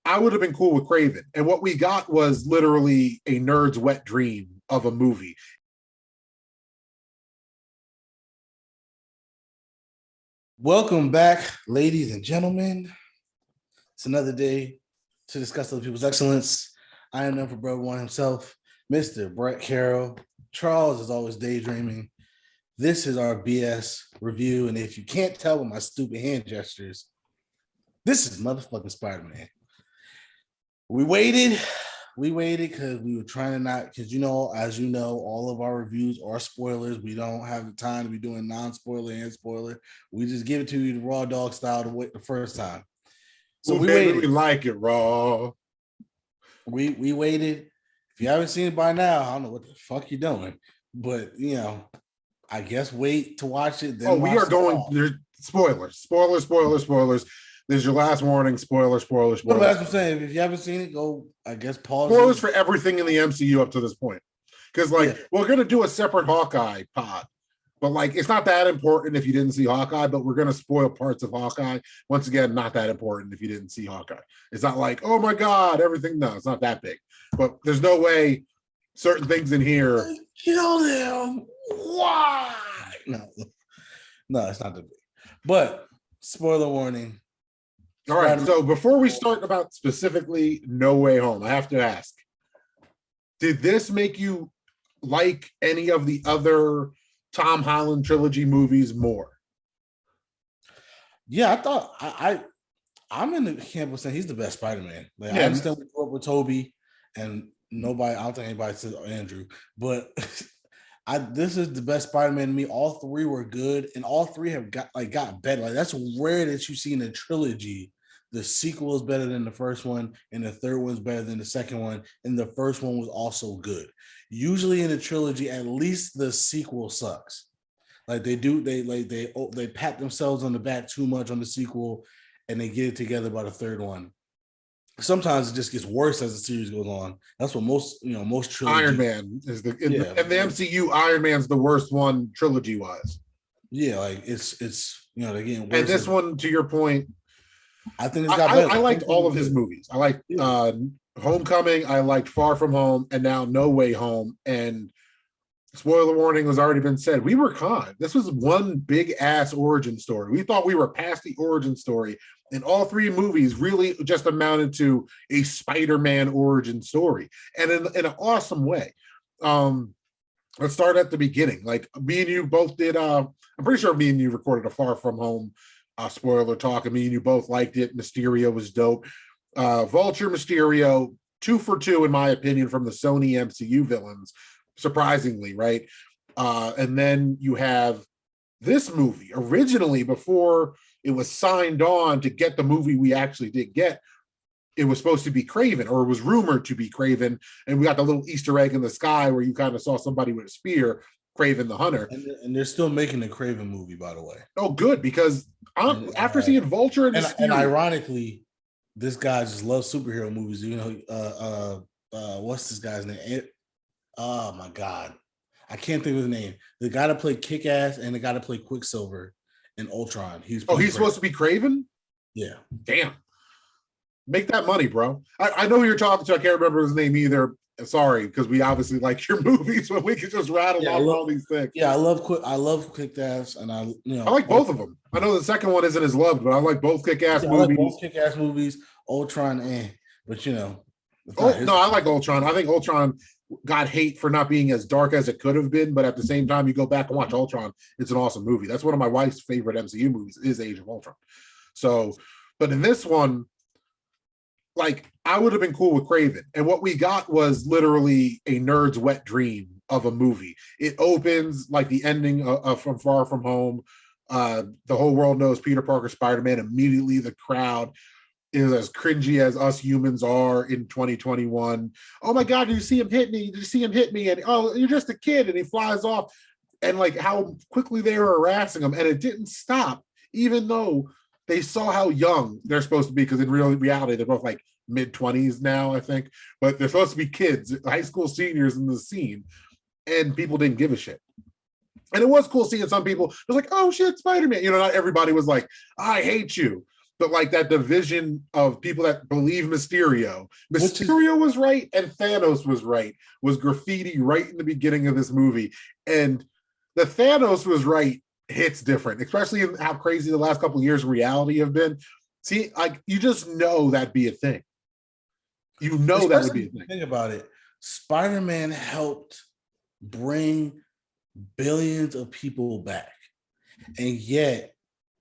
I would have been cool with Craven. And what we got was literally a nerd's wet dream of a movie. Welcome back, ladies and gentlemen. It's another day to discuss other people's excellence. I am number brother one himself, Mr. Brett Carroll. Charles is always daydreaming. This is our BS review, and if you can't tell with my stupid hand gestures, this is motherfucking Spider-Man. We waited because we were trying to not, because as you know, all of our reviews are spoilers. We don't have the time to be doing non-spoiler and spoiler. We just give it to you the raw dog style the first time. So we waited. We like it raw. We waited. If you haven't seen it by now, I don't know what the fuck you're doing. But I guess wait to watch it. Then we are going. There's spoilers. There's your last warning. Spoilers. But that's what I'm saying. If you haven't seen it, go. I guess pause. Spoilers for everything in the MCU up to this point. Because we're gonna do a separate Hawkeye pod, but it's not that important if you didn't see Hawkeye. But we're gonna spoil parts of Hawkeye. Once again, not that important if you didn't see Hawkeye. It's not like, oh my god, everything. No, it's not that big. But there's no way certain things in here. Kill them. Why? No, it's not that big. But spoiler warning. All right. So before we start about specifically No Way Home, I have to ask: did this make you like any of the other Tom Holland trilogy movies more? Yeah, I thought I'm in the camp of saying he's the best Spider-Man. I understand we grew up with Toby, and I don't think anybody says Andrew, but this is the best Spider-Man to me. All three were good, and all three have got better. That's rare that you see in a trilogy. The sequel is better than the first one, and the third one's better than the second one, and the first one was also good. Usually in a trilogy, at least the sequel sucks. They pat themselves on the back too much on the sequel, and they get it together by the third one. Sometimes it just gets worse as the series goes on. That's what most trilogies. Iron Man is in the MCU. Iron Man's the worst one trilogy wise. Yeah, it's they're getting worse. And this one, to your point, I think it's got better. I liked all of his movies. I liked Homecoming. I liked Far From Home, and now No Way Home. And spoiler warning has already been said. We were conned. This was one big ass origin story. We thought we were past the origin story, and all three movies really just amounted to a Spider-Man origin story, and in an awesome way. Let's start at the beginning. Me and you both did. I'm pretty sure me and you recorded a Far From Home spoiler talk, and me and you both liked it. Mysterio was dope. Vulture, Mysterio, 2 for 2 in my opinion from the Sony MCU villains, surprisingly, right? And then you have this movie. Originally, before it was signed on to get the movie we actually did get, it was supposed to be Craven, or it was rumored to be Craven, and we got the little Easter egg in the sky where you kind of saw somebody with a spear, Craven the Hunter. And they're still making a Craven movie, by the way. Oh, good, because after seeing Vulture and ironically, this guy just loves superhero movies. What's this guy's name? Oh my god, I can't think of his name. The guy that played Kick-Ass and the guy that played Quicksilver in Ultron. He's supposed to be Craven? Yeah. Damn. Make that money, bro. I know who you're talking to. I can't remember his name either. Sorry, because we obviously like your movies, but we could just rattle off all these things. Yeah, I love Kick-Ass, and I like both of them. I know the second one isn't as loved, but I like both Kick-Ass movies. I like both Kick-Ass movies. Ultron, but I like Ultron. I think Ultron got hate for not being as dark as it could have been, but at the same time, you go back and watch Ultron, it's an awesome movie. That's one of my wife's favorite MCU movies is Age of Ultron. So, but in this one, I would have been cool with Craven. And what we got was literally a nerd's wet dream of a movie. It opens like the ending of From Far From Home. The whole world knows Peter Parker, Spider-Man. Immediately the crowd is as cringy as us humans are in 2021. Oh my God, did you see him hit me? Did you see him hit me? And oh, you're just a kid. And he flies off. And how quickly they were harassing him. And it didn't stop, even though they saw how young they're supposed to be, because in reality, they're both mid-20s now, I think. But they're supposed to be kids, high school seniors in the scene. And people didn't give a shit. And it was cool seeing some people, it was like, oh shit, Spider-Man. Not everybody was like, I hate you. but like that division of people that believe Mysterio. Mysterio was right and Thanos was right, was graffiti right in the beginning of this movie. And the Thanos was right hits different, especially in how crazy the last couple of years of reality have been. See, like you just know that'd be a thing. You know especially that would be a thing. Think about it. Spider-Man helped bring billions of people back. And yet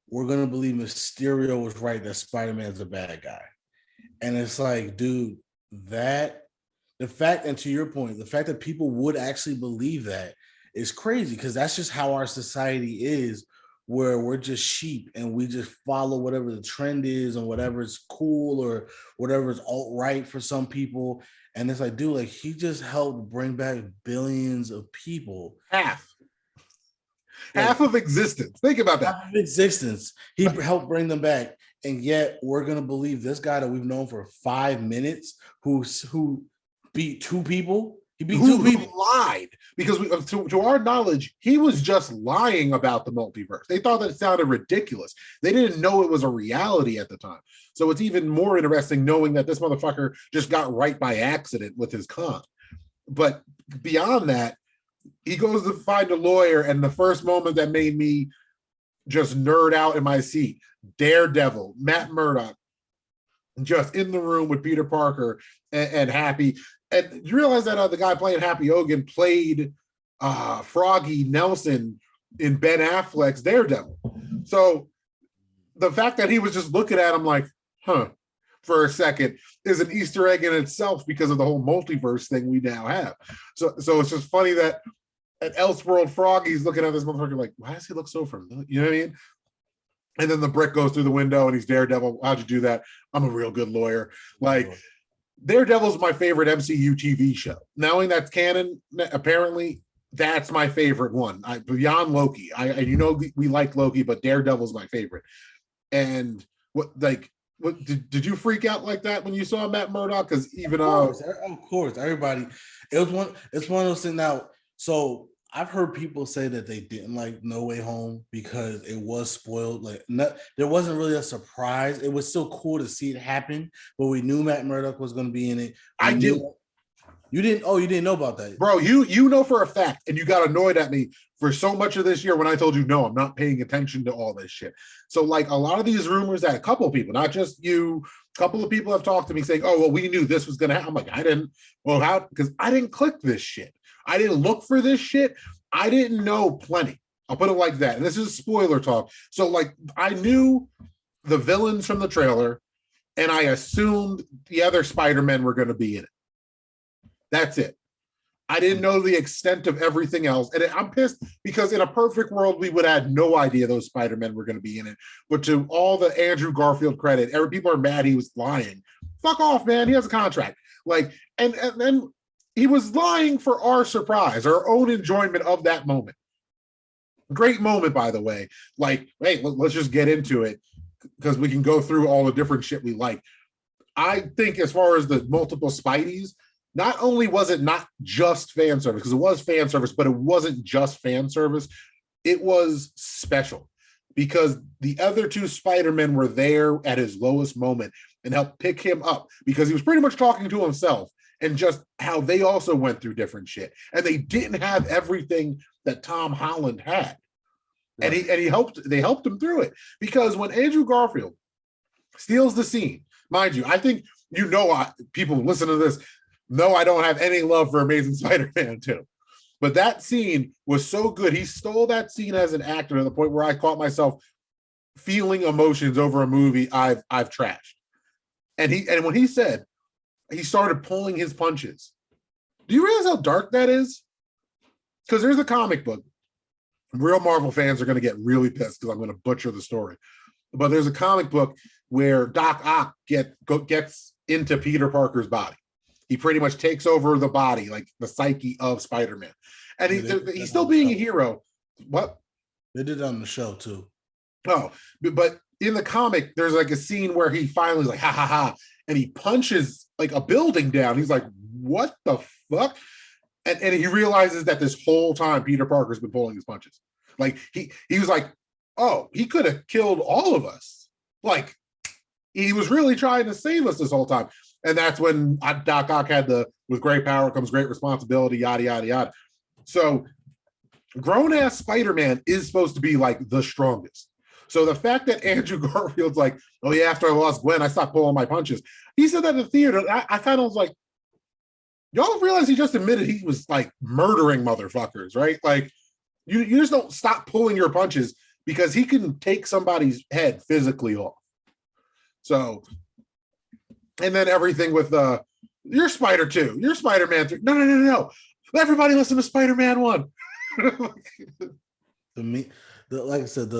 we're going to believe Mysterio was right that Spider-Man's a bad guy. And it's like, dude, that the fact, and to your point, the fact that people would actually believe that is crazy because that's just how our society is, where we're just sheep and we just follow whatever the trend is and whatever is cool or whatever is alt-right for some people. And it's like, dude, like he just helped bring back billions of people. Half of existence. Think about that. Half of existence. He helped bring them back. And yet we're going to believe this guy that we've known for 5 minutes who beat 2 people. He beat 2 people. Lied. Because to our knowledge, he was just lying about the multiverse. They thought that it sounded ridiculous. They didn't know it was a reality at the time. So it's even more interesting knowing that this motherfucker just got right by accident with his con. But beyond that, he goes to find a lawyer, and the first moment that made me just nerd out in my seat, Daredevil, Matt Murdock, just in the room with Peter Parker and Happy. And you realize that the guy playing Happy Hogan played Froggy Nelson in Ben Affleck's Daredevil. So the fact that he was just looking at him like, for a second is an Easter egg in itself because of the whole multiverse thing we now have. So it's just funny that at Elseworld Froggy's looking at this motherfucker like, why does he look so familiar? You know what I mean? And then the brick goes through the window and he's Daredevil. How'd you do that? I'm a real good lawyer. Like, Daredevil's my favorite MCU TV show. Knowing that's canon, apparently, that's my favorite one. Beyond Loki. We like Loki, but Daredevil's my favorite. And what did you freak out like that when you saw Matt Murdock? Because even of course, everybody. It's one of those things now. So I've heard people say that they didn't like No Way Home because it was spoiled. Like, there wasn't really a surprise. It was still cool to see it happen, but we knew Matt Murdock was going to be in it. You didn't? Oh, you didn't know about that, bro? You know for a fact, and you got annoyed at me for so much of this year when I told you no, I'm not paying attention to all this shit. So like a lot of these rumors that a couple of people, not just you, a couple of people have talked to me saying, "Oh, well, we knew this was going to happen." I'm like, I didn't. Well, how? Because I didn't click this shit. I didn't look for this shit. I didn't know plenty. I'll put it like that. And this is spoiler talk. So like I knew the villains from the trailer, and I assumed the other Spider-Men were going to be in it. That's it. I didn't know the extent of everything else. And I'm pissed because in a perfect world, we would have had no idea those Spider-Men were going to be in it. But to all the Andrew Garfield credit, people are mad he was lying. Fuck off, man. He has a contract. Like, and then he was lying for our surprise, our own enjoyment of that moment. Great moment, by the way. Like, hey, let's just get into it because we can go through all the different shit we like. I think as far as the multiple Spideys, not only was it not just fan service, because it was fan service, but it wasn't just fan service. It was special because the other 2 Spider-Men were there at his lowest moment and helped pick him up because he was pretty much talking to himself and just how they also went through different shit. And they didn't have everything that Tom Holland had. Right. And they helped him through it. Because when Andrew Garfield steals the scene, mind you, I think people listen to this, no, I don't have any love for Amazing Spider-Man 2. But that scene was so good. He stole that scene as an actor to the point where I caught myself feeling emotions over a movie I've trashed. And when he said he started pulling his punches, do you realize how dark that is? Because there's a comic book. Real Marvel fans are going to get really pissed because I'm going to butcher the story. But there's a comic book where Doc Ock gets into Peter Parker's body. He pretty much takes over the body, like the psyche of Spider-Man. And he's still being a hero. What? They did it on the show, too. Oh, but in the comic, there's like a scene where he finally is like, ha, ha, ha. And he punches like a building down. He's like, what the fuck? And he realizes that this whole time Peter Parker's been pulling his punches. Like he was like, oh, he could have killed all of us. Like he was really trying to save us this whole time. And that's when Doc Ock had with great power comes great responsibility, yada, yada, yada. So grown-ass Spider-Man is supposed to be like the strongest. So the fact that Andrew Garfield's like, oh yeah, after I lost Gwen, I stopped pulling my punches. He said that in the theater. I kind of was like, y'all realize he just admitted he was like murdering motherfuckers, right? Like, you just don't stop pulling your punches because he can take somebody's head physically off. So, and then everything with you're Spider 2, you're Spider-Man 3. No. Everybody listen to Spider-Man 1. To me, like I said,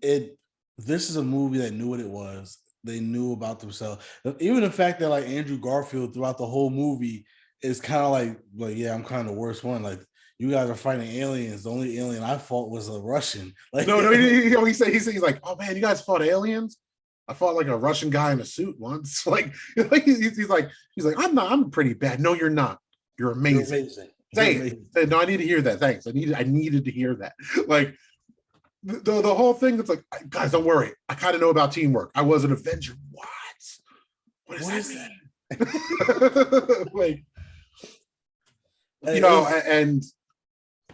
this is a movie that knew what it was. They knew about themselves. Even the fact that like Andrew Garfield throughout the whole movie is kind of like, yeah, I'm kind of the worst one. Like, you guys are fighting aliens. The only alien I fought was a Russian. Like, no, he's like, oh man, you guys fought aliens? I fought like a Russian guy in a suit once. Like he's like, I'm pretty bad. No, you're not. You're amazing. You're amazing. Say, no, I need to hear that. Thanks. I needed to hear that. Like the whole thing. It's like, guys, don't worry. I kind of know about teamwork. I was an Avenger. What does that mean? Like, and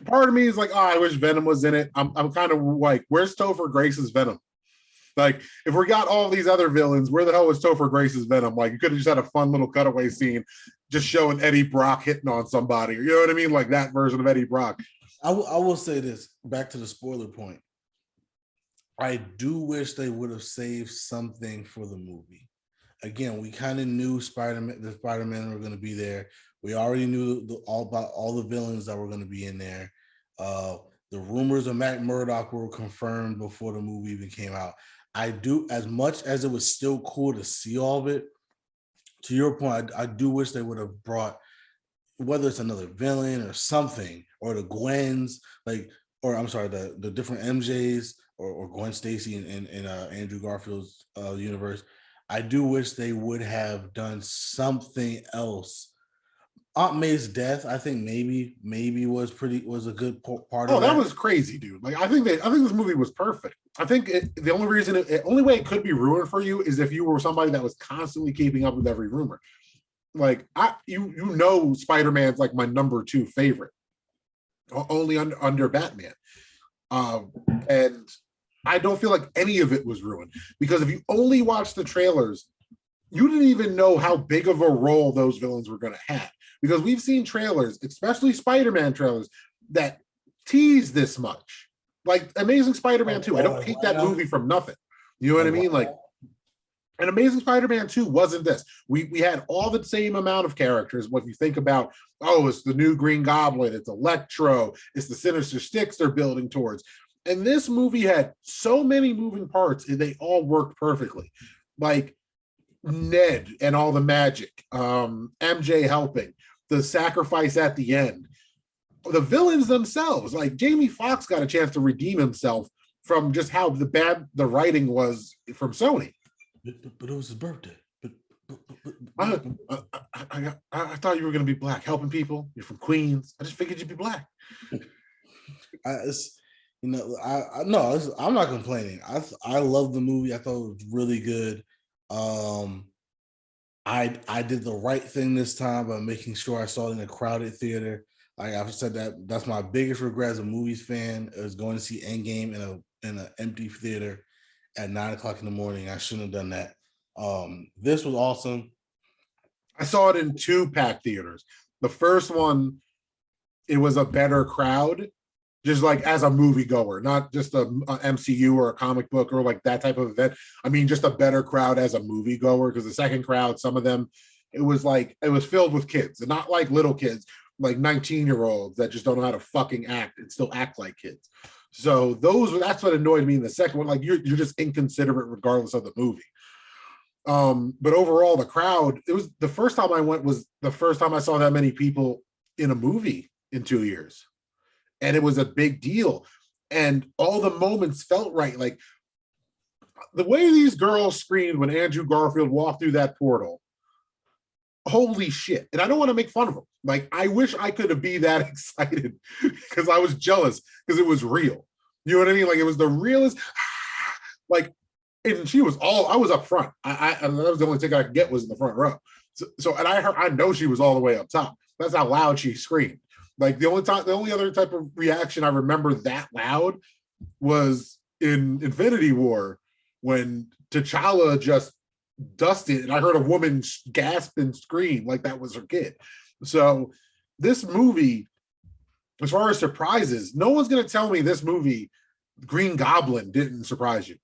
part of me is like, oh, I wish Venom was in it. I'm kind of like, where's Topher Grace's Venom? Like, if we got all these other villains, where the hell was Topher Grace's Venom? Like, you could have just had a fun little cutaway scene just showing Eddie Brock hitting on somebody. You know what I mean? Like that version of Eddie Brock. I will say this, back to the spoiler point. I do wish they would have saved something for the movie. Again, we kind of knew the Spider-Man were going to be there. We already knew all about all the villains that were going to be in there. The rumors of Matt Murdock were confirmed before the movie even came out. I do, as much as it was still cool to see all of it, to your point, I do wish they would have brought, whether it's another villain or something, or the Gwens, or I'm sorry, the different MJs or Gwen Stacy in Andrew Garfield's universe. I do wish they would have done something else. Aunt May's death, I think maybe was a good part of that. That was crazy, dude. Like, I think this movie was perfect. I think the only way it could be ruined for you is if you were somebody that was constantly keeping up with every rumor. Like, Spider-Man's like my number 2 favorite, only under Batman. And I don't feel like any of it was ruined, because if you only watch the trailers, you didn't even know how big of a role those villains were going to have. Because we've seen trailers, especially Spider-Man trailers, that tease this much. Like Amazing Spider-Man 2. I don't hate that movie from nothing. You know what I mean? Like, and Amazing Spider-Man 2 wasn't this. We had all the same amount of characters. What you think about, it's the new Green Goblin, it's Electro, it's the Sinister Six they're building towards. And this movie had so many moving parts, and they all worked perfectly. Like Ned and all the magic, MJ helping, the sacrifice at the end, the villains themselves. Like Jamie Foxx got a chance to redeem himself from just how bad the writing was from Sony. But it was his birthday. I thought you were going to be black, helping people. You're from Queens. I just figured you'd be black. I'm not complaining. I love the movie. I thought it was really good. I did the right thing this time by making sure I saw it in a crowded theater. Like I've said, that's my biggest regret as a movies fan, is going to see Endgame in an empty theater at 9:00 in the morning. I shouldn't have done that. This was awesome. I saw it in 2 packed theaters. The first one, it was a better crowd, just like as a moviegoer, not just a MCU or a comic book or like that type of event. I mean, just a better crowd as a moviegoer, because the second crowd, some of them, it was filled with kids, and not like little kids, like 19-year-olds that just don't know how to fucking act and still act like kids. So that's what annoyed me in the second one. Like you're just inconsiderate regardless of the movie. But overall, the crowd, it was the first time I went was the first time I saw that many people in a movie in 2 years. And it was a big deal. And all the moments felt right. Like the way these girls screamed when Andrew Garfield walked through that portal. Holy shit. And I don't want to make fun of them. Like, I wish I could be that excited, because I was jealous, because it was real. You know what I mean? Like, it was the realest. Like, and she was all, I was up front. And that was the only ticket I could get was in the front row. So and I know she was all the way up top. That's how loud she screamed. Like the only other type of reaction I remember that loud was in Infinity War when T'Challa just dusted, and I heard a woman gasp and scream like that was her kid. So this movie, as far as surprises, no one's going to tell me this movie, Green Goblin, didn't surprise you.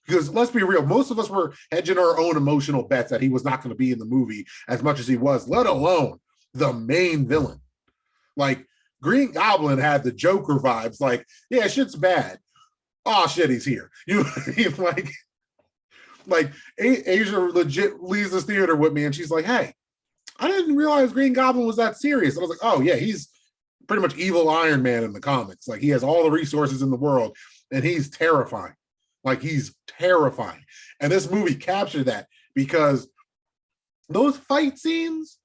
Because let's be real, most of us were hedging our own emotional bets that he was not going to be in the movie as much as he was, let alone the main villain. Like Green Goblin had the Joker vibes. Like, yeah, shit's bad. Oh shit, he's here. You like Asia legit leaves this theater with me, and she's like, "Hey, I didn't realize Green Goblin was that serious." I was like, "Oh yeah, he's pretty much evil Iron Man in the comics. Like he has all the resources in the world, and he's terrifying. Like he's terrifying." And this movie captured that because those fight scenes,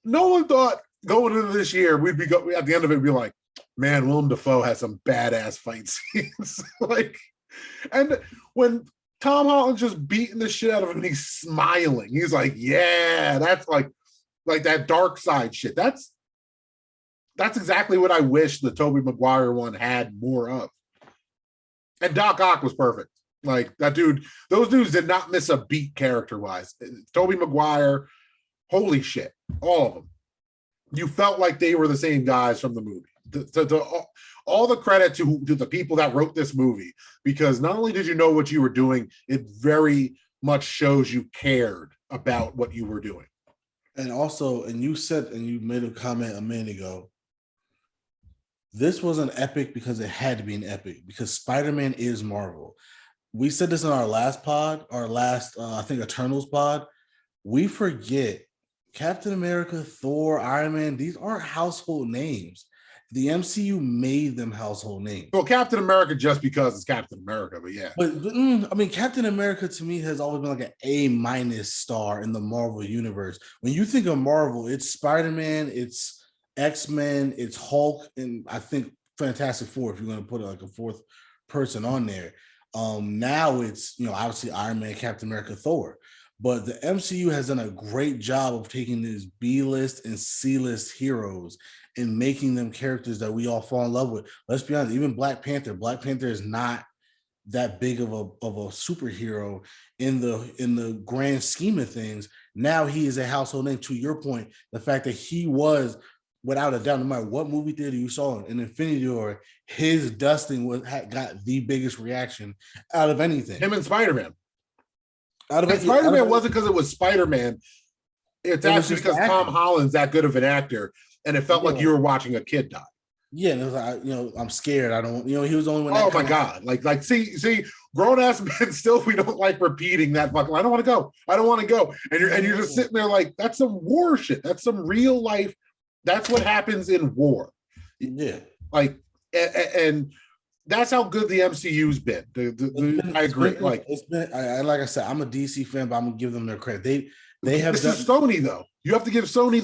no one thought going into this year we'd be at the end of it be like, man, Willem Dafoe has some badass fight scenes. Like, and when Tom Holland's just beating the shit out of him and he's smiling, he's like, yeah, that's like that dark side shit. That's exactly what I wish the Tobey Maguire one had more of. And Doc Ock was perfect. Like that dude, those dudes did not miss a beat character-wise. Tobey Maguire, holy shit, all of them. You felt like they were the same guys from the movie. All the credit to the people that wrote this movie, because not only did you know what you were doing, it very much shows you cared about what you were doing. And also, and you said, and you made a comment a minute ago, this was an epic because it had to be an epic, because Spider-Man is Marvel. We said this in our last pod, I think Eternals pod. We forget Captain America, Thor, Iron Man, these aren't household names. The MCU made them household names. Well, Captain America just because it's Captain America, but yeah. But I mean, Captain America to me has always been like an A- star in the Marvel universe. When you think of Marvel, it's Spider-Man, it's X-Men, it's Hulk, and I think Fantastic Four, if you're going to put like a fourth person on there. Now it's, obviously Iron Man, Captain America, Thor. But the MCU has done a great job of taking these B-list and C-list heroes and making them characters that we all fall in love with. Let's be honest, even Black Panther. Black Panther is not that big of a superhero in the grand scheme of things. Now he is a household name. To your point, the fact that he was, without a doubt, no matter what movie theater you saw in Infinity War, his dusting got the biggest reaction out of anything. Him and Spider-Man. Spider-Man wasn't because it was Spider-Man. It's actually because Tom Holland's that good of an actor, and it felt like you were watching a kid die. Yeah, and it was like, I'm scared. I don't, he was the only one. Oh my god! Like, see, grown ass men still we don't like repeating that fucking. I don't want to go. I don't want to go. And you're just sitting there like that's some war shit. That's some real life. That's what happens in war. Yeah, like and. That's how good the MCU's been. I agree. Like I said, I'm a DC fan, but I'm gonna give them their credit. They have. This is Sony though. You have to give Sony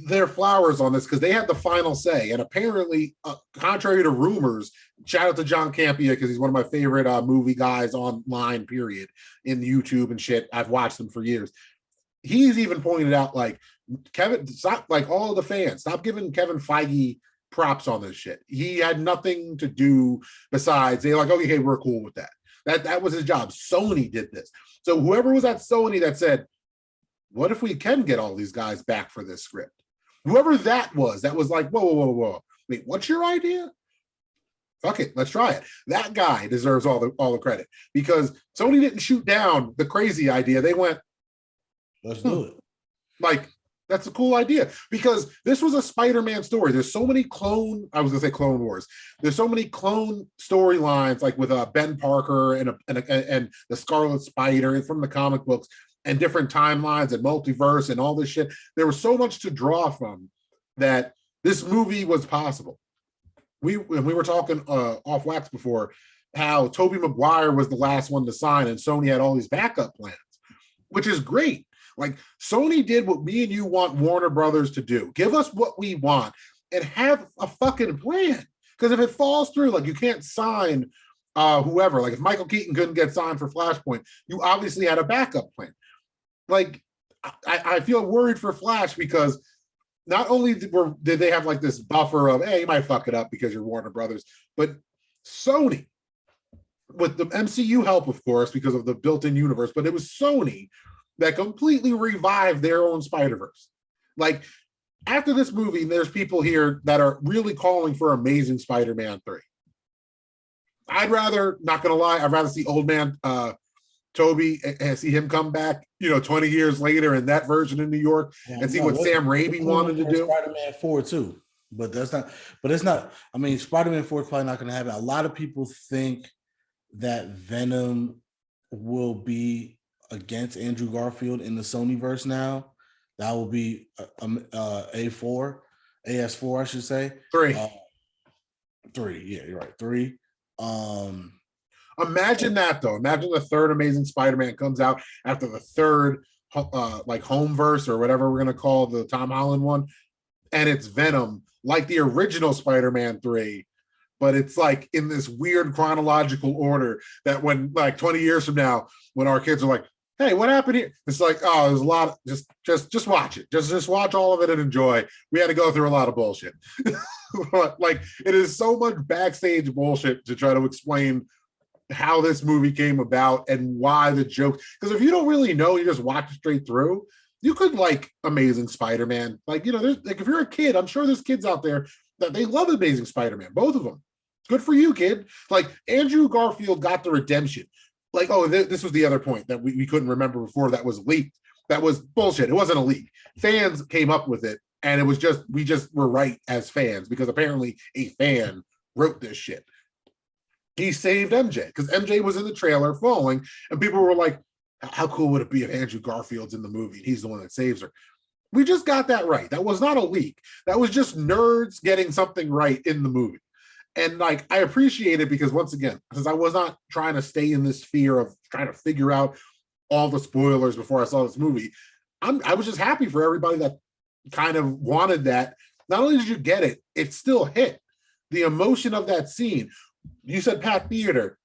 their flowers on this because they had the final say. And apparently, contrary to rumors, shout out to John Campea because he's one of my favorite movie guys online. Period in YouTube and shit. I've watched them for years. He's even pointed out like Kevin, stop, like all of the fans, stop giving Kevin Feige props on this shit. He had nothing to do besides they're like, okay, we're cool with that. That was his job. Sony did this. So whoever was at Sony that said, what if we can get all these guys back for this script? Whoever that was like, whoa. Wait, what's your idea? Fuck it, let's try it. That guy deserves all the credit because Sony didn't shoot down the crazy idea. They went, let's do it. Like, that's a cool idea because this was a Spider-Man story. There's so many Clone Wars. There's so many clone storylines like with Ben Parker and the Scarlet Spider and from the comic books and different timelines and multiverse and all this shit. There was so much to draw from that this movie was possible. We were talking off wax before how Tobey Maguire was the last one to sign and Sony had all these backup plans, which is great. Like Sony did what me and you want Warner Brothers to do. Give us what we want and have a fucking plan. Because if it falls through, like you can't sign whoever. Like if Michael Keaton couldn't get signed for Flashpoint, you obviously had a backup plan. Like I feel worried for Flash because not only did they have like this buffer of, hey, you might fuck it up because you're Warner Brothers, but Sony, with the MCU help, of course, because of the built-in universe, but it was Sony that completely revived their own Spider-Verse. Like after this movie, there's people here that are really calling for Amazing Spider-Man 3. I'd rather, not gonna lie, I'd rather see old man Toby and see him come back, 20 years later in that version in New York and see what Sam Raimi wanted to do. Spider-Man 4 too, but it's not. I mean, Spider-Man 4 is probably not going to happen. A lot of people think that Venom will be against Andrew Garfield in the Sonyverse now. That will be A4, AS4, I should say. 3. 3, yeah, you're right. 3. Imagine that though. Imagine the third Amazing Spider-Man comes out after the third like Homeverse or whatever we're gonna call the Tom Holland one, and it's Venom like the original Spider-Man 3, but it's like in this weird chronological order that when like 20 years from now, when our kids are like, hey, what happened here? It's like, oh, there's a lot of just watch it. Just watch all of it and enjoy. We had to go through a lot of bullshit. Like it is so much backstage bullshit to try to explain how this movie came about and why the joke. Because if you don't really know, you just watch it straight through, you could like Amazing Spider-Man. Like, there's like if you're a kid, I'm sure there's kids out there that they love Amazing Spider-Man, both of them. Good for you, kid. Like Andrew Garfield got the redemption. Like, oh, this was the other point that we couldn't remember before that was leaked. That was bullshit. It wasn't a leak. Fans came up with it, and it was just, we just were right as fans because apparently a fan wrote this shit. He saved MJ because MJ was in the trailer falling, and people were like, how cool would it be if Andrew Garfield's in the movie and he's the one that saves her? We just got that right. That was not a leak. That was just nerds getting something right in the movie. And like, I appreciate it because once again, because I was not trying to stay in this fear of trying to figure out all the spoilers before I saw this movie. I was just happy for everybody that kind of wanted that. Not only did you get it, it still hit. The emotion of that scene. You said packed theater.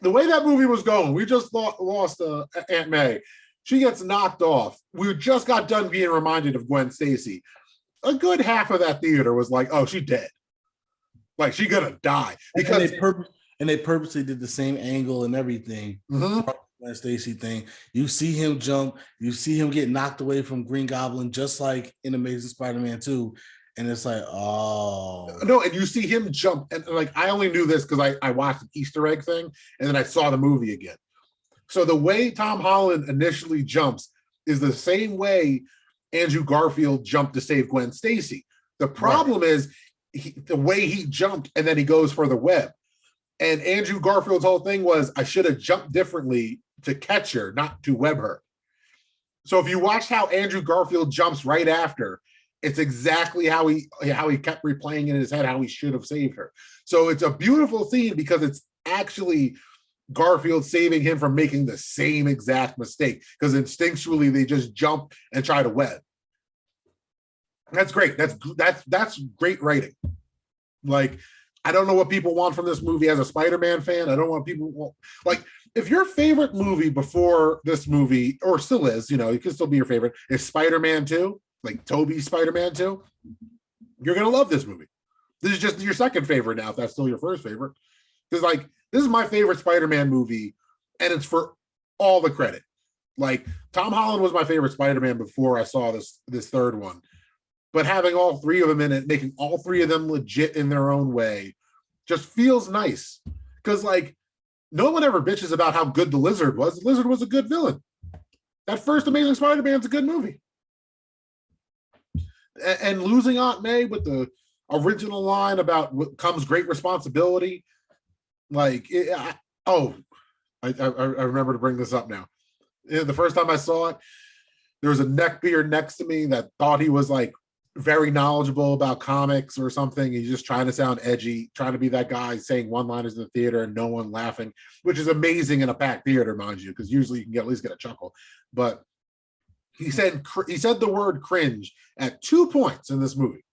The way that movie was going, we just lost Aunt May. She gets knocked off. We just got done being reminded of Gwen Stacy. A good half of that theater was like, oh, she's dead. Like, she's going to die. Because they purposely did the same angle and everything. Mm-hmm. Gwen Stacy thing. You see him jump. You see him get knocked away from Green Goblin, just like in Amazing Spider-Man 2. And it's like, oh. No, and you see him jump. And like, I only knew this because I watched an Easter egg thing, and then I saw the movie again. So the way Tom Holland initially jumps is the same way Andrew Garfield jumped to save Gwen Stacy. The problem is the way he jumped, and then he goes for the web. And Andrew Garfield's whole thing was, I should have jumped differently to catch her, not to web her. So if you watch how Andrew Garfield jumps right after, it's exactly how he kept replaying in his head how he should have saved her. So it's a beautiful scene because it's actually Garfield saving him from making the same exact mistake, because instinctually they just jump and try to web. That's great. That's great writing. Like, I don't know what people want from this movie as a Spider-Man fan. I don't want people like, if your favorite movie before this movie, or still is, it can still be your favorite, is Spider-Man 2, like Tobey's Spider-Man 2, you're going to love this movie. This is just your second favorite now, if that's still your first favorite. Because, like, this is my favorite Spider-Man movie, and it's for all the credit. Like, Tom Holland was my favorite Spider-Man before I saw this third one. But having all three of them in it, making all three of them legit in their own way, just feels nice. Because, like, no one ever bitches about how good the Lizard was. The Lizard was a good villain. That first Amazing Spider-Man's a good movie. And losing Aunt May with the original line about what comes great responsibility. Like, I remember to bring this up now. The first time I saw it, there was a neckbeard next to me that thought he was like very knowledgeable about comics or something. He's just trying to sound edgy, trying to be that guy saying one-liners in the theater and no one laughing, which is amazing in a packed theater, mind you, because usually you can at least get a chuckle. But he said the word cringe at 2 points in this movie.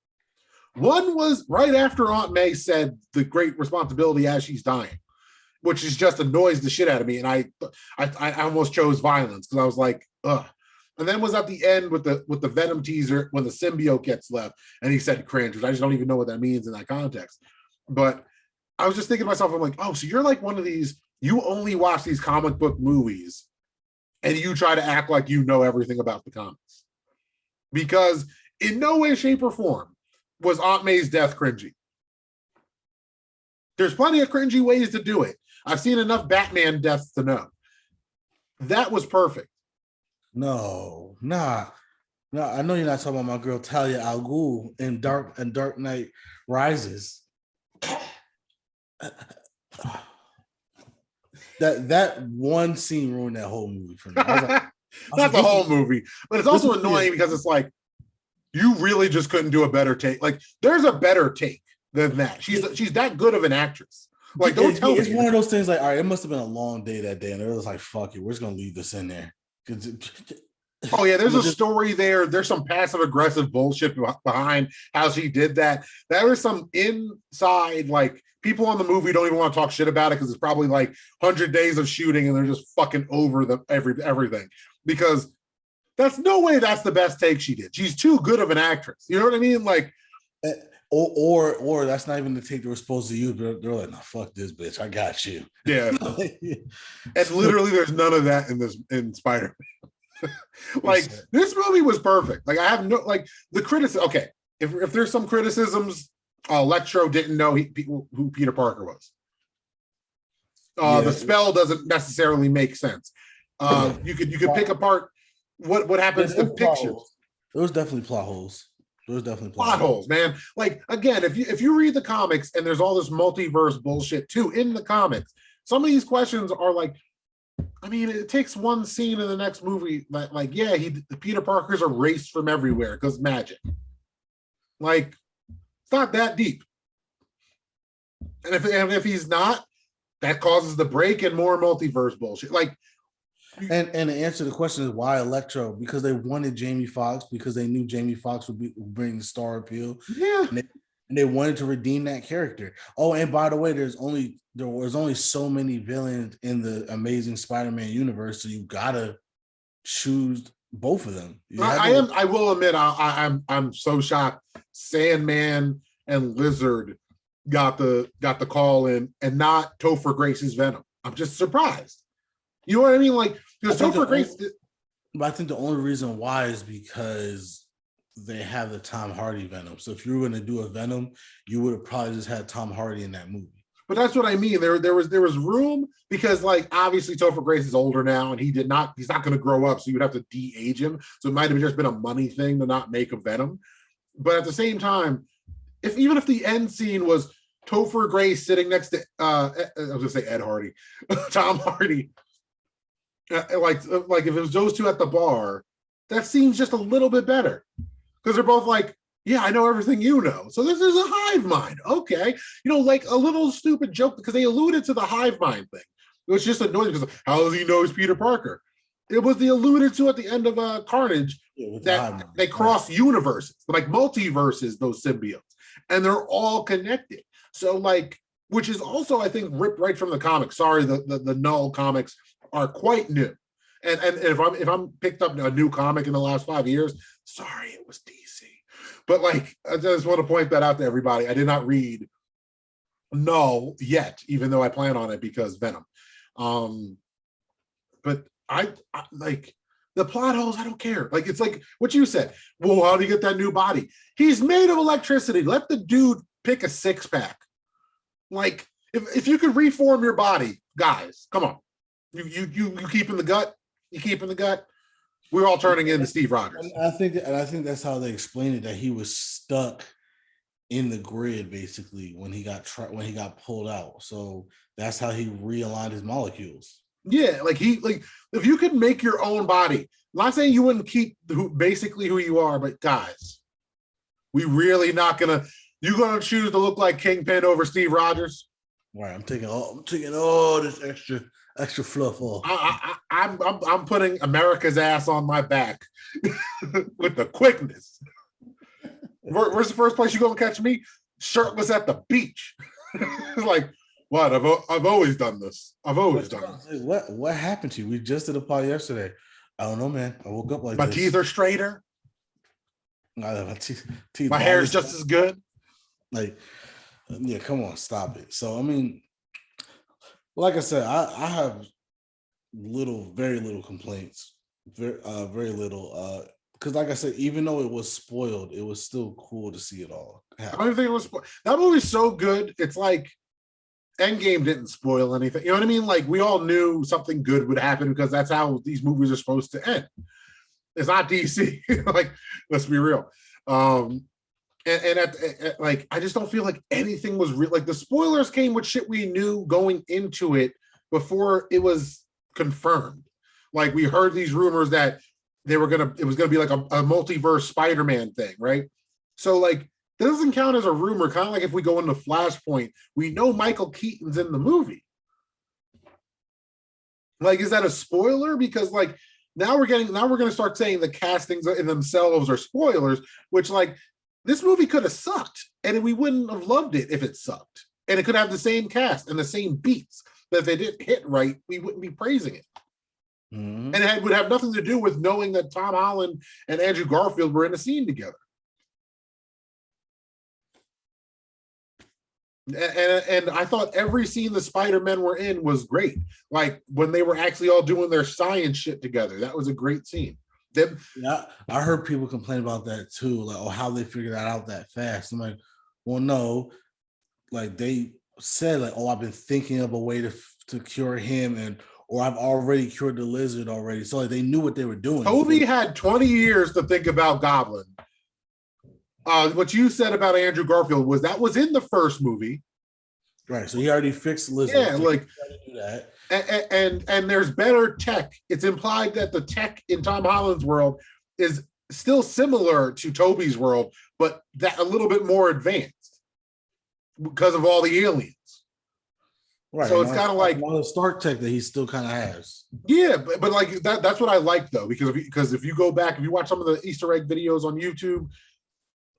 One was right after Aunt May said the great responsibility as she's dying. which is just annoys the shit out of me. And I almost chose violence because I was like, ugh. And then was at the end with the Venom teaser when the symbiote gets left, and he said cringe, which I just don't even know what that means in that context. But I was just thinking to myself, I'm like, oh, so you're like one of these, you only watch these comic book movies and you try to act like you know everything about the comics. Because in no way, shape, or form was Aunt May's death cringy. There's plenty of cringy ways to do it. I've seen enough Batman deaths to know. That was perfect. No. I know you're not talking about my girl Talia al Ghul in Dark Knight Rises. That one scene ruined that whole movie for me. Not the whole movie, but it's also annoying because it's like you really just couldn't do a better take. Like there's a better take than that. She's that good of an actress. Like don't tell me. It's one of those things. Like, all right, it must have been a long day that day, and it was like, "Fuck it, we're just gonna leave this in there." Oh yeah, there's a story there. There's some passive aggressive bullshit behind how she did that. There was some inside, like people on the movie don't even want to talk shit about it because it's probably like 100 days of shooting and they're just fucking over everything because that's no way that's the best take she did. She's too good of an actress. You know what I mean? Like, or that's not even the take they were supposed to use. They're like, no, fuck this bitch. I got you. Yeah. And literally, there's none of that in Spider-Man. Like this movie was perfect. Like I have no like the criticism. Okay, if there's some criticisms, Electro didn't know who Peter Parker was. The spell doesn't necessarily make sense. You could pick apart what happens to pictures. There was definitely plot holes. There was definitely plot holes, man. Like again, if you read the comics and there's all this multiverse bullshit too in the comics, some of these questions are like. I mean, it takes one scene in the next movie. Like yeah, Peter Parker's erased from everywhere because magic. Like, it's not that deep. And if he's not, that causes the break and more multiverse bullshit. Like, and the answer to the question is why Electro? Because they wanted Jamie Foxx because they knew Jamie Foxx would bring star appeal. Yeah, and they wanted to redeem that character. Oh, and by the way, there was only so many villains in the Amazing Spider-Man universe, so you gotta choose both of them. I will admit, I'm so shocked. Sandman and Lizard got the call in, and not Topher Grace's Venom. I'm just surprised. You know what I mean? Like because Topher Grace. But I think the only reason why is because they have the Tom Hardy Venom. So if you were going to do a Venom, you would have probably just had Tom Hardy in that movie. But that's what I mean. There was room because like obviously Topher Grace is older now and he's not going to grow up. So you would have to de-age him. So it might have just been a money thing to not make a Venom. But at the same time, even if the end scene was Topher Grace sitting next to I was going to say Ed Hardy, Tom Hardy, like if it was those two at the bar, that scene's just a little bit better. Because they're both like, yeah, I know everything you know. So this is a hive mind. Okay. You know, like a little stupid joke because they alluded to the hive mind thing. It was just annoying because how does he know he's Peter Parker? It was the alluded to at the end of Carnage that they cross universes, like multiverses, those symbiotes. And they're all connected. So like, which is also, I think, ripped right from the comics. Sorry, the Null comics are quite new. And if I'm picked up a new comic in the last 5 years, sorry, it was DC. But like, I just want to point that out to everybody. I did not read Null yet, even though I plan on it because Venom. But I like the plot holes. I don't care. Like it's like what you said. Well, how do you get that new body? He's made of electricity. Let the dude pick a 6-pack. Like if you could reform your body, guys, come on. You keeping the gut. You keeping the gut. We're all turning into Steve Rogers. I think that's how they explained it. That he was stuck in the grid basically when he got pulled out. So that's how he realigned his molecules. Yeah, like if you could make your own body. I'm not saying you wouldn't keep basically who you are, but guys, we really not gonna. You gonna choose to look like Kingpin over Steve Rogers? All right, I'm taking all this extra fluff off. I'm putting America's ass on my back with the quickness. Where's the first place you gonna catch me? Shirtless at the beach. Like, What? I've always done this. I've always done this. What happened to you? We just did a pod yesterday. I don't know, man. I woke up like My this. teeth are straighter. My teeth My hair is just as good. Like, yeah, come on, stop it. So I mean, like I said, I have very little complaints. Very little. Because like I said, even though it was spoiled, it was still cool to see it all happen. I don't think it was that movie's so good. It's like Endgame didn't spoil anything. You know what I mean? Like we all knew something good would happen because that's how these movies are supposed to end. It's not DC. Like, let's be real. Like, I just don't feel like anything was real. Like the spoilers came with shit we knew going into it before it was confirmed. Like we heard these rumors that it was gonna be like a multiverse Spider-Man thing, right? So like that doesn't count as a rumor. Kind of like if we go into Flashpoint, we know Michael Keaton's in the movie. Like, is that a spoiler? Because like now we're gonna start saying the castings in themselves are spoilers, which like this movie could have sucked, and we wouldn't have loved it if it sucked. And it could have the same cast and the same beats, but if they didn't hit right, we wouldn't be praising it. Mm-hmm. And it would have nothing to do with knowing that Tom Holland and Andrew Garfield were in a scene together. And I thought every scene the Spider-Men were in was great. Like when they were actually all doing their science shit together, that was a great scene. Yeah, I heard people complain about that too, like, oh, how they figured that out that fast. I'm like, well, no, like they said, like, oh, I've been thinking of a way to cure him, or I've already cured the lizard already. So like they knew what they were doing. Toby had 20 years to think about Goblin. What you said about Andrew Garfield was in the first movie, right? So he already fixed the lizard. Yeah, so like do that. And there's better tech. It's implied that the tech in Tom Holland's world is still similar to Toby's world, but that a little bit more advanced because of all the aliens. Right. So it's kind of like the Stark tech that he still kind of has. Yeah, but like that's what I like though, because if you go back, if you watch some of the Easter egg videos on YouTube,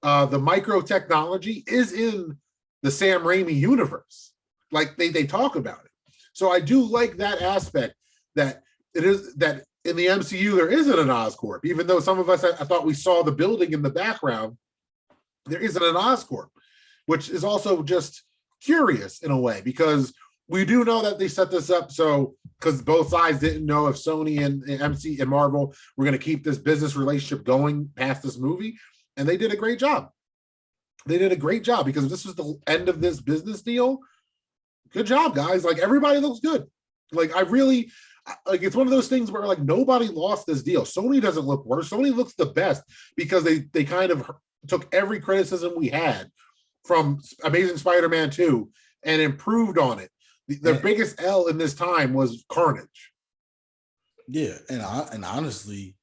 the micro technology is in the Sam Raimi universe. Like they talk about it. So I do like that aspect that it is that in the MCU there isn't an Oscorp, even though some of us I thought we saw the building in the background. There isn't an Oscorp, which is also just curious in a way because we do know that they set this up so because both sides didn't know if Sony and MC and Marvel were going to keep this business relationship going past this movie, and they did a great job. They did a great job because if this was the end of this business deal, good job, guys. Like everybody looks good. Like I really like it's one of those things where like nobody lost this deal. Sony doesn't look worse. Sony looks the best because they kind of took every criticism we had from Amazing Spider-Man 2 and improved on it. Their biggest L in this time was Carnage. Yeah, and honestly,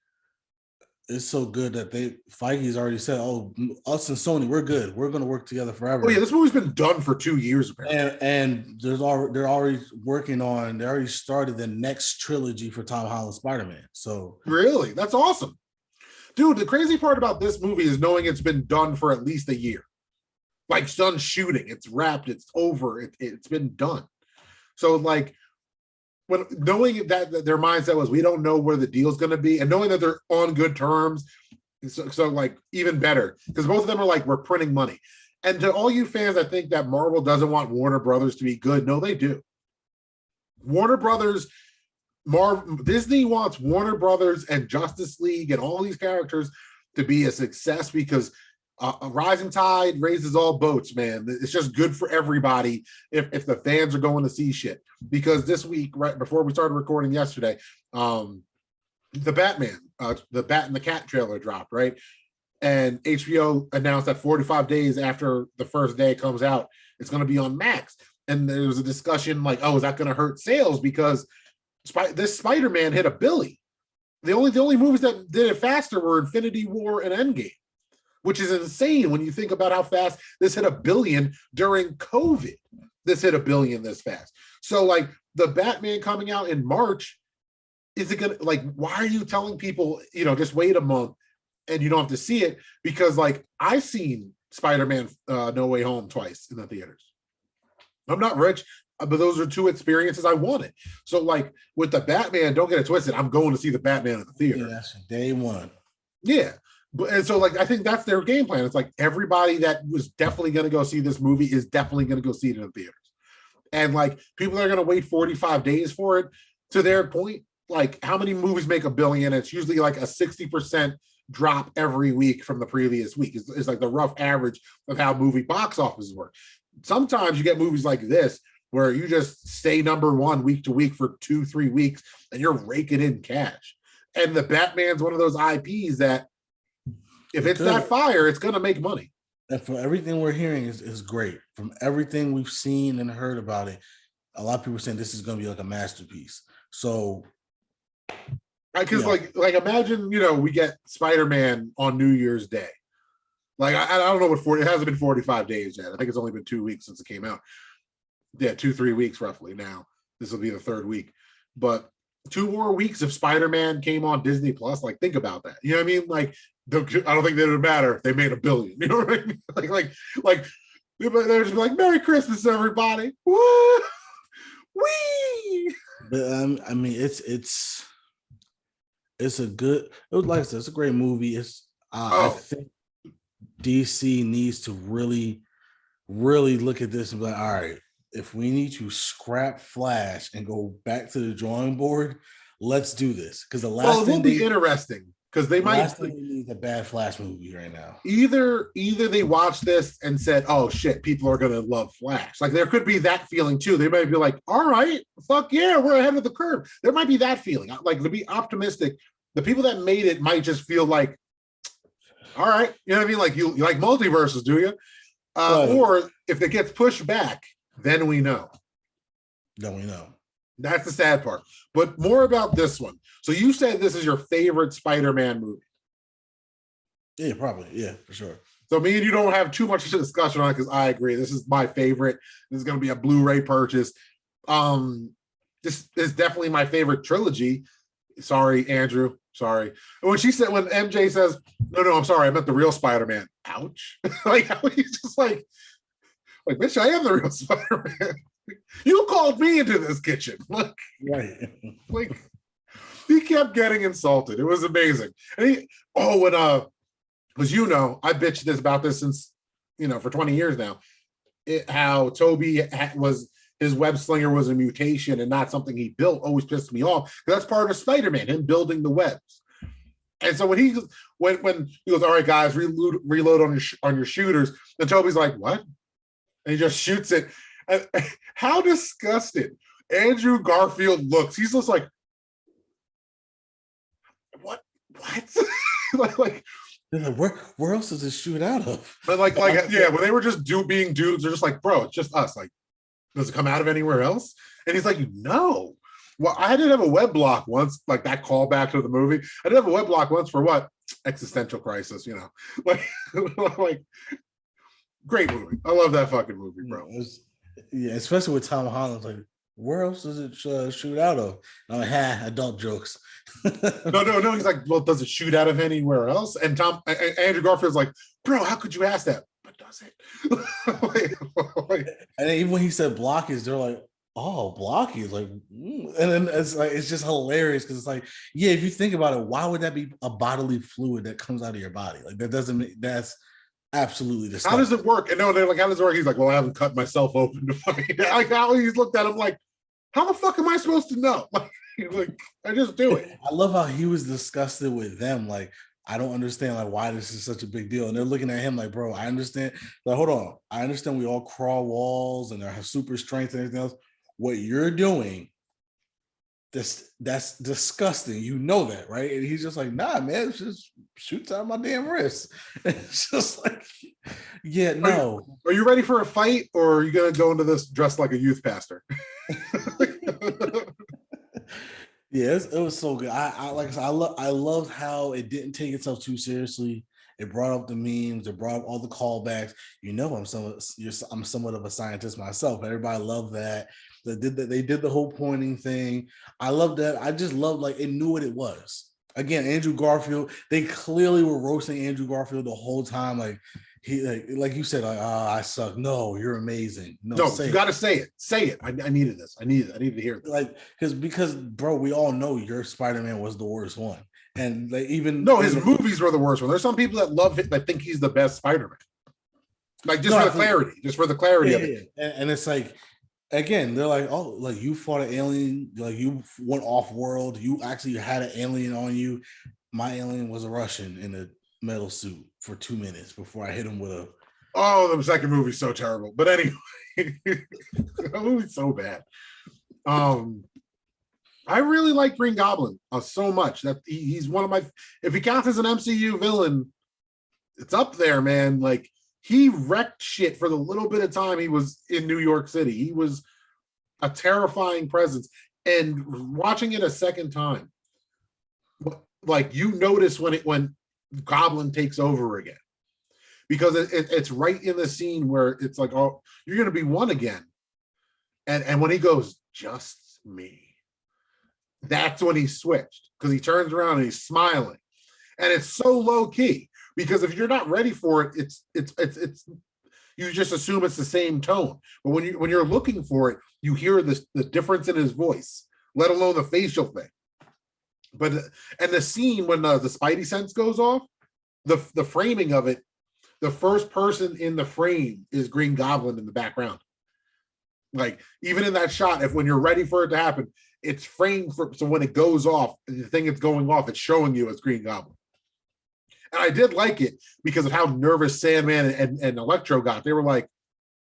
it's so good that Feige's already said, "Oh, us and Sony, we're good. We're going to work together forever." Oh yeah, this movie's been done for 2 years apparently. And they're already working on. They already started the next trilogy for Tom Holland Spider-Man. So really, that's awesome, dude. The crazy part about this movie is knowing it's been done for at least a year. Like it's done shooting, it's wrapped, it's over, it's been done. So like. When knowing that their mindset was we don't know where the deal's going to be, and knowing that they're on good terms, so like even better because both of them are like we're printing money. And to all you fans that think that Marvel doesn't want Warner Brothers to be good, no, they do. Warner Brothers, Disney wants Warner Brothers and Justice League and all these characters to be a success because a rising tide raises all boats, man. It's just good for everybody if the fans are going to see shit. Because this week, right before we started recording yesterday, the Batman, the Bat and the Cat trailer dropped, right? And HBO announced that 45 days after the first day it comes out, it's going to be on Max. And there was a discussion like, oh, is that going to hurt sales? Because this Spider-Man hit $1 billion. The only movies that did it faster were Infinity War and Endgame, which is insane when you think about how fast this hit $1 billion during COVID. This hit $1 billion this fast. So like the Batman coming out in March, is it gonna like, why are you telling people, just wait a month and you don't have to see it? Because like I've seen Spider-Man No Way Home twice in the theaters. I'm not rich. but those are two experiences I wanted. So like with the Batman, don't get it twisted. I'm going to see the Batman at the theater. Yeah, that's day one. Yeah. But and so like I think that's their game plan. It's like everybody that was definitely going to go see this movie is definitely going to go see it in the theaters. And like people are going to wait 45 days for it. To their point, like how many movies make $1 billion? It's usually like a 60% drop every week from the previous week. It's like the rough average of how movie box offices work. Sometimes you get movies like this where you just stay number one week to week for 2-3 weeks and you're raking in cash. And the Batman's one of those IPs that if it's that fire, it's going to make money. And from everything we're hearing is great. From everything we've seen and heard about it, a lot of people are saying this is going to be like a masterpiece. So, because like imagine we get Spider-Man on New Year's Day. Like I don't know what it hasn't been 45 days yet. I think it's only been 2 weeks since it came out. Yeah, 2-3 weeks roughly. Now this will be the third week, but 2 more weeks if Spider-Man came on Disney Plus. Like think about that. You know what I mean? Like I don't think that it would matter if they made $1 billion. You know what I mean? Like they're just like Merry Christmas, everybody. Woo! Wee! But I mean, it's a good. It was like I said, it's a great movie. I think DC needs to really look at this and be like, all right, if we need to scrap Flash and go back to the drawing board, let's do this. Because the last thing will be interesting because they might need a bad Flash movie right now. Either they watched this and said, "Oh shit, people are gonna love Flash." Like there could be that feeling too. They might be like, "All right, fuck yeah, we're ahead of the curve." There might be that feeling. Like to be optimistic, the people that made it might just feel like, "All right," you know what I mean? Like you like multiverses, do you? Right. Or if it gets pushed back, then we know. That's the sad part. But more about this one. So you said this is your favorite Spider-Man movie. Yeah, probably. Yeah, for sure. So me and you don't have too much discussion on it because I agree. This is my favorite. This is going to be a Blu-ray purchase. This is definitely my favorite trilogy. Sorry, Andrew. Sorry. When MJ says, no, I'm sorry, I meant the real Spider-Man. Ouch. Like he's just like, bitch, I am the real Spider-Man. You called me into this kitchen. Like, right. Like he kept getting insulted. It was amazing. And because I bitched about this since, for 20 years now, how Toby was, his web slinger was a mutation and not something he built, always pissed me off. That's part of Spider-Man, him building the webs. And so when he goes, all right, guys, reload on your shooters, and Toby's like, what? And he just shoots it. And how disgusted Andrew Garfield looks. He's just like, what? like where else does it shoot out of? But when they were just being dudes, they're just like, bro, it's just us. Like, does it come out of anywhere else? And he's like, no. Well, I did have a web block once, like that callback to the movie. I did have a web block once for what? Existential crisis, like great movie. I love that fucking movie, bro. Yeah, especially with Tom Holland. Like, where else does it shoot out of? And I'm like, adult jokes. No. He's like, well, does it shoot out of anywhere else? And Andrew Garfield's like, bro, how could you ask that? But does it? And even when he said blockies, they're like, oh, blockies, like, and then it's just hilarious because it's like, yeah, if you think about it, why would that be a bodily fluid that comes out of your body? Like that's absolutely disgusting. How does it work? And they're like, how does it work? He's like, well, I haven't cut myself open to find it. Like how he's looked at him like, how the fuck am I supposed to know? Like I just do it. I love how he was disgusted with them. Like, I don't understand like why this is such a big deal. And they're looking at him like, bro, I understand. Like, hold on. I understand we all crawl walls and have super strength and everything else. What you're doing, that's disgusting. You know that, right? And he's just like, nah, man, it just shoots out my damn wrist. It's just like, yeah, no. Are you ready for a fight, or are you gonna go into this dressed like a youth pastor? Yeah, it was so good. I loved how it didn't take itself too seriously. It brought up the memes. It brought up all the callbacks. I'm somewhat of a scientist myself. Everybody loved that. They did the whole pointing thing. I love that. I just love like it knew what it was. Again, Andrew Garfield. They clearly were roasting Andrew Garfield the whole time. Like he like you said, like, I suck. No, you're amazing. No, No, say you it. got to say it. Say it. I needed this. I needed to hear this. Like, because bro, we all know your Spider-Man was the worst one. And like even No, his movies were the worst one. There's some people that love it that think he's the best Spider-Man. Like just for the clarity of it. And it's like, again, they're like, oh, like you fought an alien, like you went off world, you actually had an alien on you. My alien was a Russian in a metal suit for 2 minutes before I hit him with a. Oh, the second movie's so terrible. But anyway, the movie's so bad. I really like Green Goblin so much that he's one of my. If he counts as an MCU villain, it's up there, man. Like he wrecked shit for the little bit of time he was in New York City. He was a terrifying presence. And watching it a second time, like you notice when Goblin takes over again, because it's right in the scene where it's like, oh, you're gonna be one again, and when he goes, just me, that's when he switched, because he turns around and he's smiling, and it's so low key. Because if you're not ready for it, it's you just assume it's the same tone. But when you're looking for it, you hear the difference in his voice, let alone the facial thing. But and the scene when the Spidey sense goes off, the framing of it, the first person in the frame is Green Goblin in the background. Like even in that shot, when you're ready for it to happen, it's framed so when it goes off, the thing it's going off, it's showing you as Green Goblin. And I did like it because of how nervous Sandman and Electro got. They were like,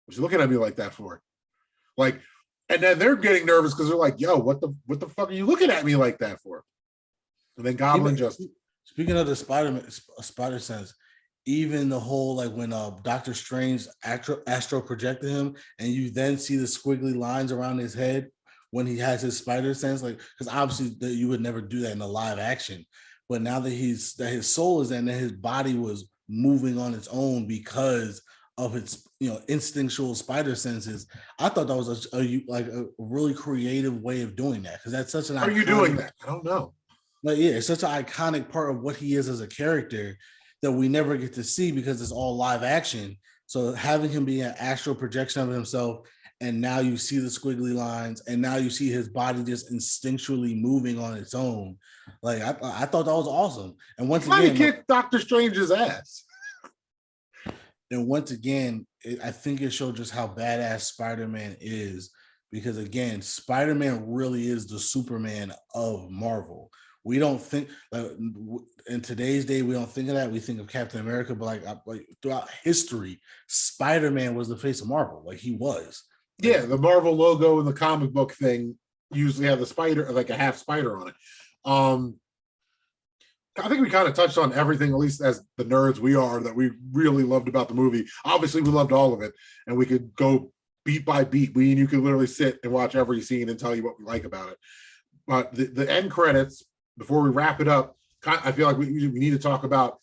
"What's you looking at me like that for?" Like, and then they're getting nervous because they're like, "Yo, what the fuck are you looking at me like that for?" And then Goblin Speaking of the Spider Sense, even the whole like when Doctor Strange astro projected him, and you then see the squiggly lines around his head when he has his Spider Sense, like because obviously you would never do that in a live action. But now that his soul is in, that his body was moving on its own because of its instinctual spider senses, I thought that was a really creative way of doing that, because that's such an. Are you doing that? I don't know. Like yeah, it's such an iconic part of what he is as a character that we never get to see because it's all live action. So having him be an astral projection of himself, and now you see the squiggly lines, and now you see his body just instinctually moving on its own. Like I thought that was awesome. And once again, he kicked Doctor Strange's ass. And once again, I think it showed just how badass Spider-Man is, because again, Spider-Man really is the Superman of Marvel. We don't think in today's day, we don't think of that. We think of Captain America, but like throughout history, Spider-Man was the face of Marvel. Like he was. Yeah, the Marvel logo and the comic book thing usually have the spider, like a half spider on it. I think we kind of touched on everything, at least as the nerds we are, that we really loved about the movie. Obviously, we loved all of it, and we could go beat by beat. We and you could literally sit and watch every scene and tell you what we like about it. But the end credits, before we wrap it up, I feel like we need to talk about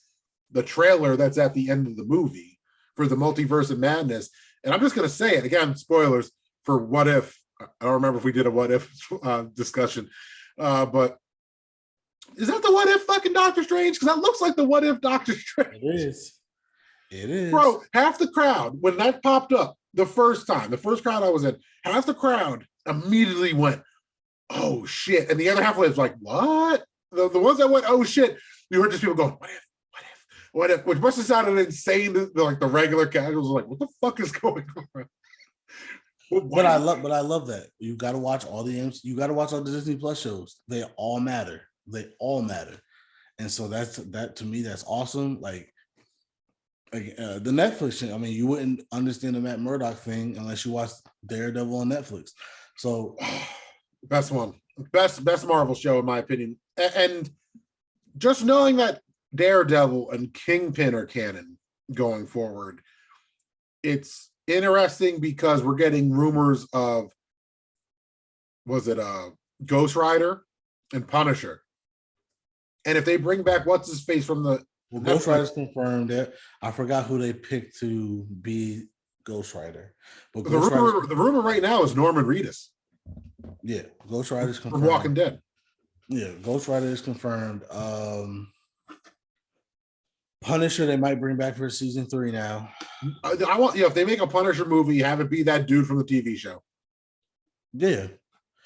the trailer that's at the end of the movie for the Multiverse of Madness. And I'm just going to say it again, spoilers for What If. I don't remember if we did a What If discussion, but is that the What If fucking Doctor Strange? Because that looks like the What If Doctor Strange. It is. Bro, half the crowd, when that popped up the first crowd I was in, half the crowd immediately went, oh shit. And the other half was like, what? The ones that went, oh shit, you heard just people going, what if, which must have sounded insane to like the regular casuals, like, what the fuck is going on? But I love that. You gotta watch all the Disney Plus shows. They all matter. And so that to me, that's awesome. Like the Netflix thing, I mean, you wouldn't understand the Matt Murdock thing unless you watched Daredevil on Netflix. So best Marvel show in my opinion. And just knowing that Daredevil and Kingpin are canon going forward, it's interesting because we're getting rumors of, was it Ghost Rider and Punisher? And if they bring back what's his face from the Ghost Rider's confirmed it. I forgot who they picked to be Ghost Rider. But the rumor right now is Norman Reedus. Yeah, Ghost Rider's confirmed. From Walking Dead. Yeah, Ghost Rider is confirmed. Punisher, they might bring back for season 3 now. I want if they make a Punisher movie, have it be that dude from the TV show. Yeah,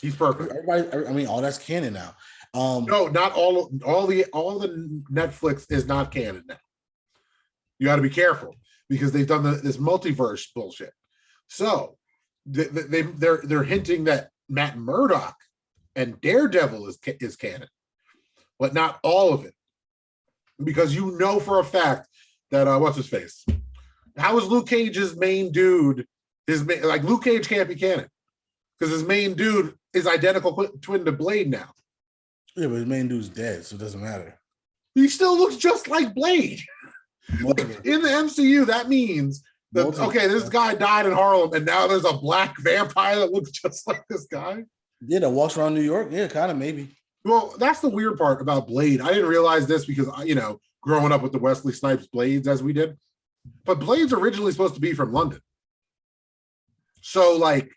he's perfect. Everybody, I mean, all that's canon now. No, not all the Netflix is not canon now. You got to be careful because they've done this multiverse bullshit. So they're hinting that Matt Murdock and Daredevil is canon, but not all of it, because you know for a fact that what's his face? How is Luke Cage's main dude? Like Luke Cage can't be canon because his main dude is identical twin to Blade now. Yeah, but his main dude's dead, so it doesn't matter. He still looks just like Blade. Like, in the MCU, that means that okay, this guy died in Harlem, and now there's a black vampire that looks just like this guy. Yeah, that walks around New York. Yeah, kind of maybe. Well, that's the weird part about Blade. I didn't realize this because growing up with the Wesley Snipes Blades as we did, but Blade's originally supposed to be from London. So, like,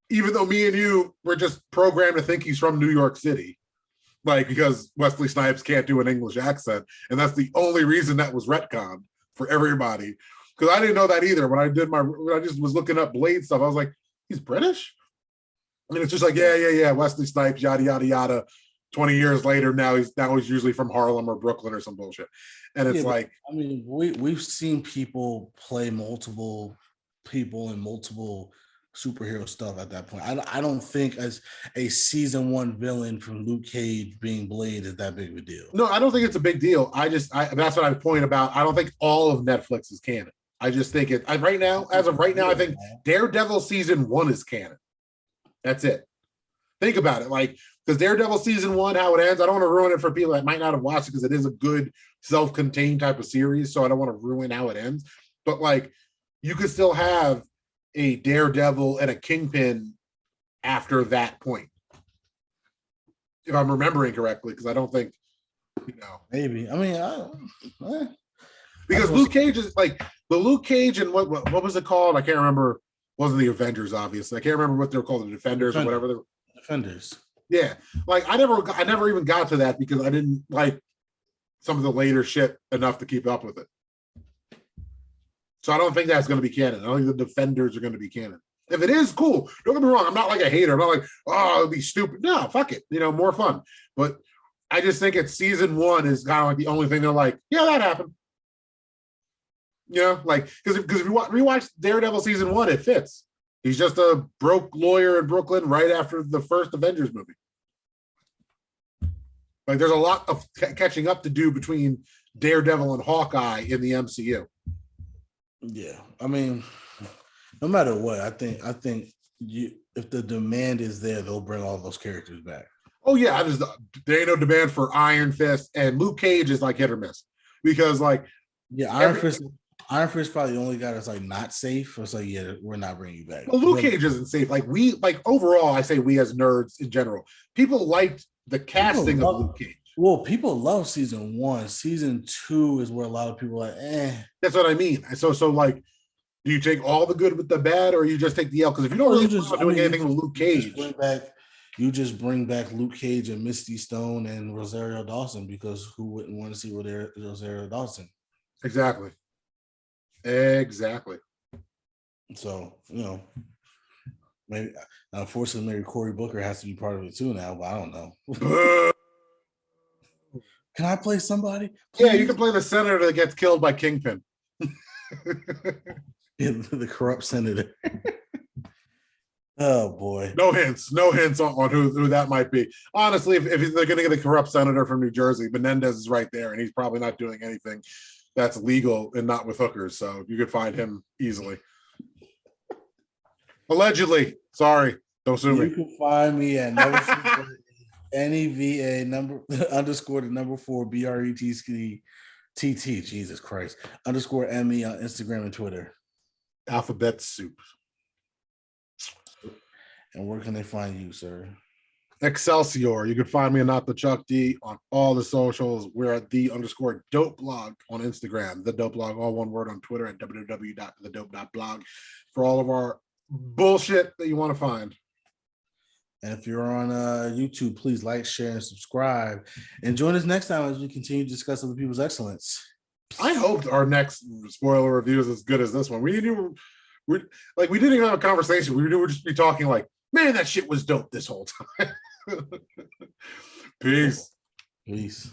even though me and you were just programmed to think he's from New York City, like, because Wesley Snipes can't do an English accent, and that's the only reason that was retconned for everybody. Because I didn't know that either. When I just was looking up Blade stuff, I was like, he's British? And it's just like, yeah, Wesley Snipes, yada, yada, yada. 20 years later, now he's usually from Harlem or Brooklyn or some bullshit. And it's like, I mean, we've seen people play multiple people in multiple superhero stuff at that point. I don't think as a season 1 villain from Luke Cage being Blade is that big of a deal. No, I don't think it's a big deal. That's what I point about. I don't think all of Netflix is canon. I just think as of right now, I think Daredevil season 1 is canon. That's it. Think about it. Like, because Daredevil season 1, how it ends, I don't want to ruin it for people that might not have watched it because it is a good self-contained type of series. So I don't want to ruin how it ends. But like, you could still have a Daredevil and a Kingpin after that point, if I'm remembering correctly, because I don't think, maybe. I mean, because Luke Cage is like the Luke Cage and what was it called? I can't remember. Wasn't the Avengers, obviously. I can't remember what they were called, the Defenders or whatever. Defenders. Yeah, like I never even got to that because I didn't like some of the later shit enough to keep up with it. So I don't think that's going to be canon. I don't think the Defenders are going to be canon. If it is, cool. Don't get me wrong. I'm not like a hater. I'm not like, oh, it'd be stupid. No, fuck it. More fun. But I just think it's season 1 is kind of like the only thing they're like, yeah, that happened. Like, because if you rewatch Daredevil season 1, it fits. He's just a broke lawyer in Brooklyn right after the first Avengers movie. Like, there's a lot of catching up to do between Daredevil and Hawkeye in the MCU. Yeah, I mean, no matter what, I think if the demand is there, they'll bring all those characters back. Oh yeah, there ain't no demand for Iron Fist, and Luke Cage is like hit or miss because Iron Fist probably the only guy that's like not safe. It's like, yeah, we're not bringing you back. Well, Luke Cage isn't safe. Like overall, I say we as nerds in general, people liked the casting of Luke Cage. Well, people love season 1. Season 2 is where a lot of people are like, eh. That's what I mean. So like, do you take all the good with the bad, or you just take the L? Because if you don't really doing anything with Luke Cage, you just bring back Luke Cage and Misty Stone and Rosario Dawson, because who wouldn't want to see Rosario Dawson? Exactly. So, maybe unfortunately maybe Cory Booker has to be part of it too now, but I don't know. Can I play somebody? Please? Yeah, you can play the senator that gets killed by Kingpin. The corrupt senator. Oh boy. No hints on who that might be. Honestly, if they're going to get a corrupt senator from New Jersey, Menendez is right there, and he's probably not doing anything that's legal and not with hookers. So you could find him easily. Allegedly. Sorry. Don't sue me. You can find me at NEVA _4 BRETT. Jesus Christ. _ME on Instagram and Twitter. Alphabet soup. And where can they find you, sir? Excelsior. You can find me at Not the Chuck D on all the socials. We're at _dope blog on Instagram, the dope blog, all one word, on Twitter at www.thedope.blog for all of our bullshit that you want to find. And if you're on YouTube, please like, share, and subscribe. And join us next time as we continue to discuss other people's excellence. I hoped our next spoiler review is as good as this one. We didn't even have a conversation. We would just be talking like, man, that shit was dope this whole time. Peace. Peace.